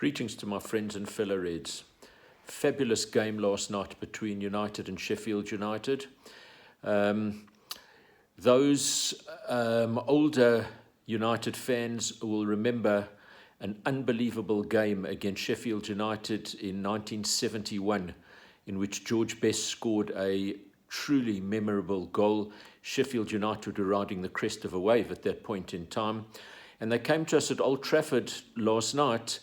Greetings to my friends and fellow Reds. Fabulous game last night between United and Sheffield United. Those older United fans will remember an unbelievable game against Sheffield United in 1971, in which George Best scored a truly memorable goal. Sheffield United were riding the crest of a wave at that point in time. And they came to us at Old Trafford last night,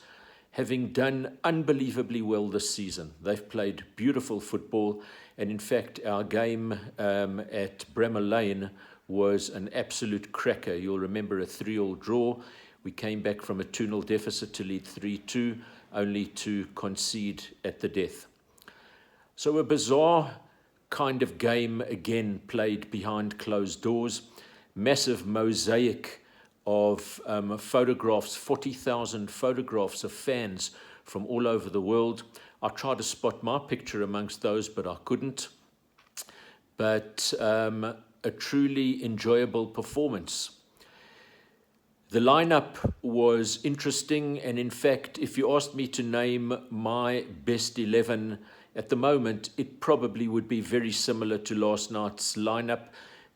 having done unbelievably well this season. They've played beautiful football, and in fact our game at Bramall Lane was an absolute cracker. You'll remember a 3-3 draw. We came back from a 2-0 deficit to lead 3-2, only to concede at the death. So a bizarre kind of game again, played behind closed doors. Massive mosaic of photographs, 40,000 photographs of fans from all over the world. I tried to spot my picture amongst those, but I couldn't. But a truly enjoyable performance. The lineup was interesting, and in fact, if you asked me to name my best 11 at the moment, it probably would be very similar to last night's lineup.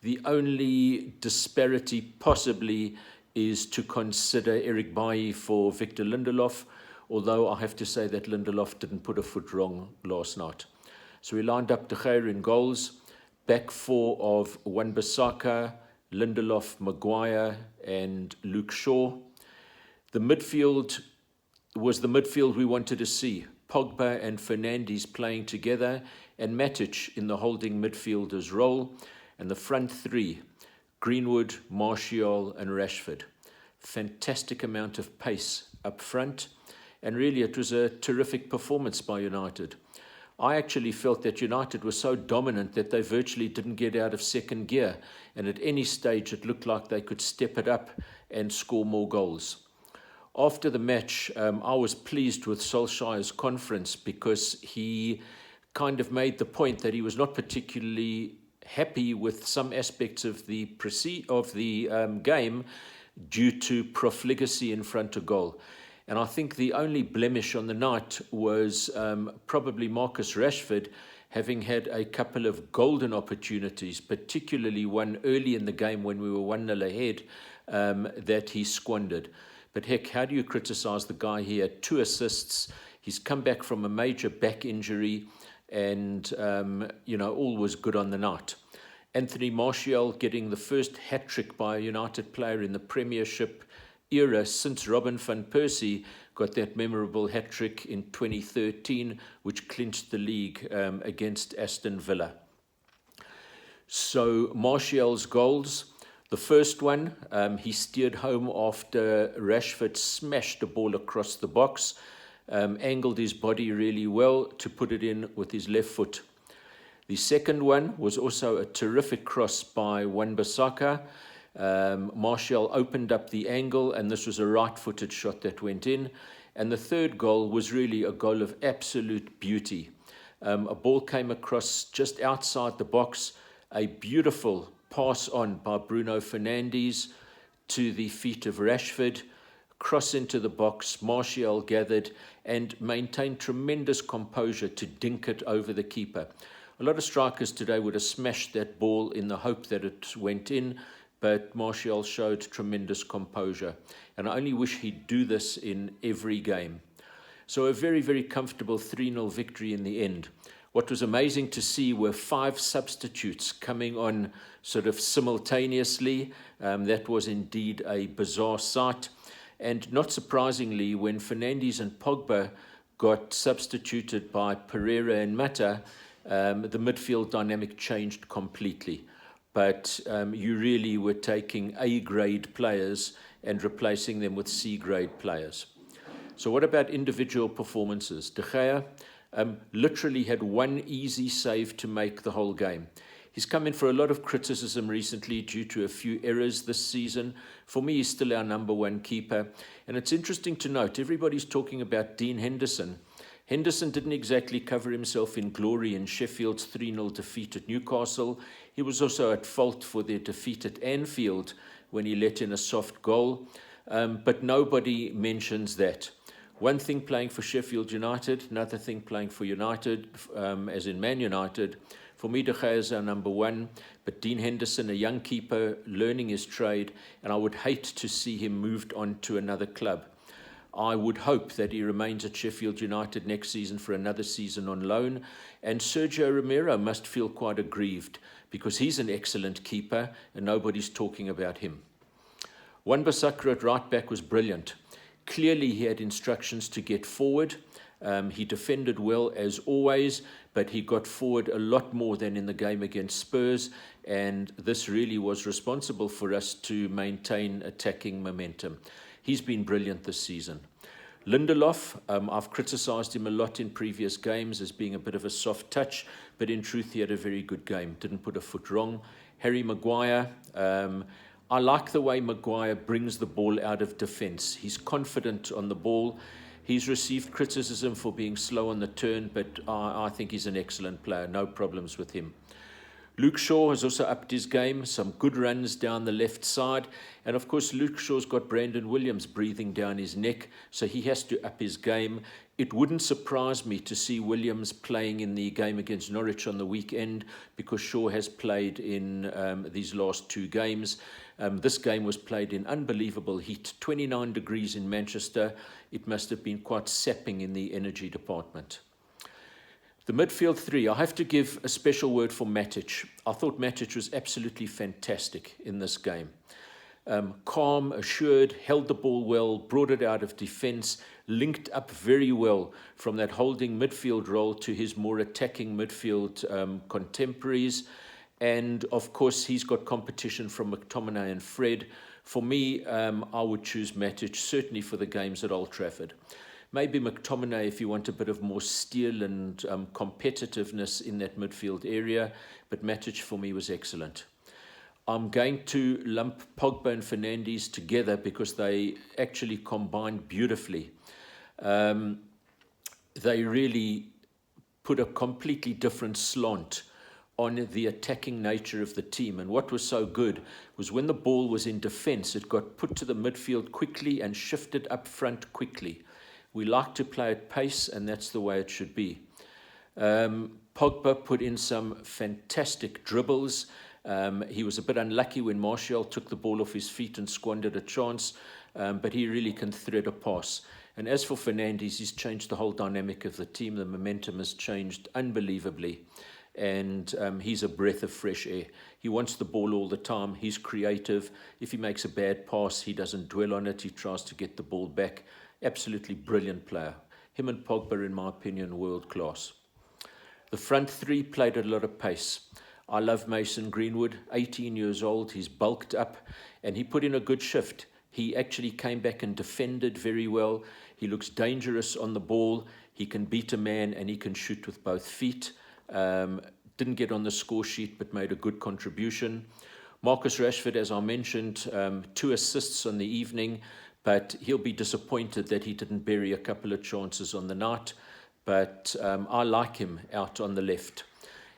The only disparity possibly is to consider Eric Bailly for Victor Lindelof, although I have to say that Lindelof didn't put a foot wrong last night. So we lined up De Gea in goals, back four of Wan-Bissaka, Lindelof, Maguire and Luke Shaw. The midfield was the midfield we wanted to see. Pogba and Fernandes playing together, and Matic in the holding midfielder's role, and the front three, Greenwood, Martial and Rashford. Fantastic amount of pace up front, and really it was a terrific performance by United. I actually felt that United was so dominant that they virtually didn't get out of second gear, and at any stage it looked like they could step it up and score more goals. After the match, I was pleased with Solskjaer's conference, because he kind of made the point that he was not particularly happy with some aspects of the game due to profligacy in front of goal. And I think the only blemish on the night was probably Marcus Rashford having had a couple of golden opportunities, particularly one early in the game when we were 1-0 ahead, that he squandered. But heck, how do you criticize the guy? He had 2 assists. He's come back from a major back injury, and all was good on the night. Anthony Martial getting the first hat-trick by a United player in the Premiership era since Robin van Persie got that memorable hat-trick in 2013, which clinched the league against Aston Villa. So Martial's goals. The first one, he steered home after Rashford smashed the ball across the box, angled his body really well to put it in with his left foot. The second one was also a terrific cross by Wan-Bissaka. Martial opened up the angle, and this was a right-footed shot that went in. And the third goal was really a goal of absolute beauty. A ball came across just outside the box, a beautiful pass on by Bruno Fernandes to the feet of Rashford, cross into the box. Martial gathered and maintained tremendous composure to dink it over the keeper. A lot of strikers today would have smashed that ball in the hope that it went in, but Martial showed tremendous composure. And I only wish he'd do this in every game. So a very, very comfortable 3-0 victory in the end. What was amazing to see were 5 substitutes coming on sort of simultaneously. That was indeed a bizarre sight. And not surprisingly, when Fernandes and Pogba got substituted by Pereira and Mata, the midfield dynamic changed completely. But you really were taking A-grade players and replacing them with C-grade players. So what about individual performances? De Gea literally had one easy save to make the whole game. He's come in for a lot of criticism recently due to a few errors this season. For me, he's still our number 1 keeper. And it's interesting to note, everybody's talking about Dean Henderson. Henderson didn't exactly cover himself in glory in Sheffield's 3-0 defeat at Newcastle. He was also at fault for their defeat at Anfield when he let in a soft goal. But nobody mentions that. One thing playing for Sheffield United, another thing playing for United, as in Man United. For me, De Gea is our number one, but Dean Henderson, a young keeper, learning his trade, and I would hate to see him moved on to another club. I would hope that he remains at Sheffield United next season for another season on loan, and Sergio Romero must feel quite aggrieved because he's an excellent keeper and nobody's talking about him. Wan-Bissaka at right back was brilliant. Clearly he had instructions to get forward. He defended well as always, but he got forward a lot more than in the game against Spurs, and this really was responsible for us to maintain attacking momentum. He's been brilliant this season. Lindelof, I've criticised him a lot in previous games as being a bit of a soft touch, but in truth he had a very good game, didn't put a foot wrong. Harry Maguire, I like the way Maguire brings the ball out of defence. He's confident on the ball. He's received criticism for being slow on the turn, but I think he's an excellent player. No problems with him. Luke Shaw has also upped his game, some good runs down the left side. And of course, Luke Shaw's got Brandon Williams breathing down his neck, so he has to up his game. It wouldn't surprise me to see Williams playing in the game against Norwich on the weekend because Shaw has played in these last two games. This game was played in unbelievable heat, 29 degrees in Manchester. It must have been quite sapping in the energy department. The midfield three, I have to give a special word for Matic. I thought Matic was absolutely fantastic in this game. Calm, assured, held the ball well, brought it out of defence, linked up very well from that holding midfield role to his more attacking midfield contemporaries. And of course, he's got competition from McTominay and Fred. For me, I would choose Matic, certainly for the games at Old Trafford. Maybe McTominay if you want a bit of more steel and competitiveness in that midfield area, but Matic for me was excellent. I'm going to lump Pogba and Fernandes together because they actually combined beautifully. They really put a completely different slant on the attacking nature of the team. And what was so good was when the ball was in defence, it got put to the midfield quickly and shifted up front quickly. We like to play at pace, and that's the way it should be. Pogba put in some fantastic dribbles. He was a bit unlucky when Martial took the ball off his feet and squandered a chance, but he really can thread a pass. And as for Fernandes, he's changed the whole dynamic of the team. The momentum has changed unbelievably, and he's a breath of fresh air. He wants the ball all the time. He's creative. If he makes a bad pass, he doesn't dwell on it. He tries to get the ball back. Absolutely brilliant player. Him and Pogba, in my opinion, world class. The front three played at a lot of pace. I love Mason Greenwood, 18 years old. He's bulked up and he put in a good shift. He actually came back and defended very well. He looks dangerous on the ball. He can beat a man and he can shoot with both feet. Didn't get on the score sheet but made a good contribution. Marcus Rashford, as I mentioned, 2 assists on the evening, but he'll be disappointed that he didn't bury a couple of chances on the night. But I like him out on the left.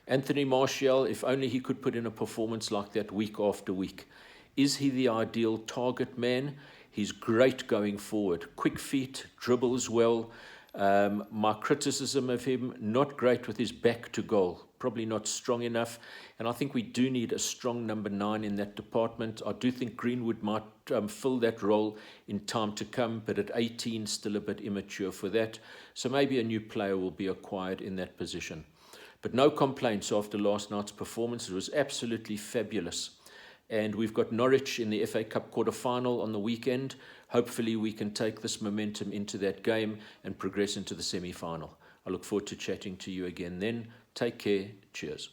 Anthony Martial, if only he could put in a performance like that week after week. Is he the ideal target man? He's great going forward. Quick feet, dribbles well. My criticism of him, not great with his back to goal. Probably not strong enough. And I think we do need a strong number 9 in that department. I do think Greenwood might fill that role in time to come, but at 18, still a bit immature for that. So maybe a new player will be acquired in that position. But no complaints after last night's performance. It was absolutely fabulous. And we've got Norwich in the FA Cup quarter-final on the weekend. Hopefully we can take this momentum into that game and progress into the semi-final. I look forward to chatting to you again then. Take care. Cheers.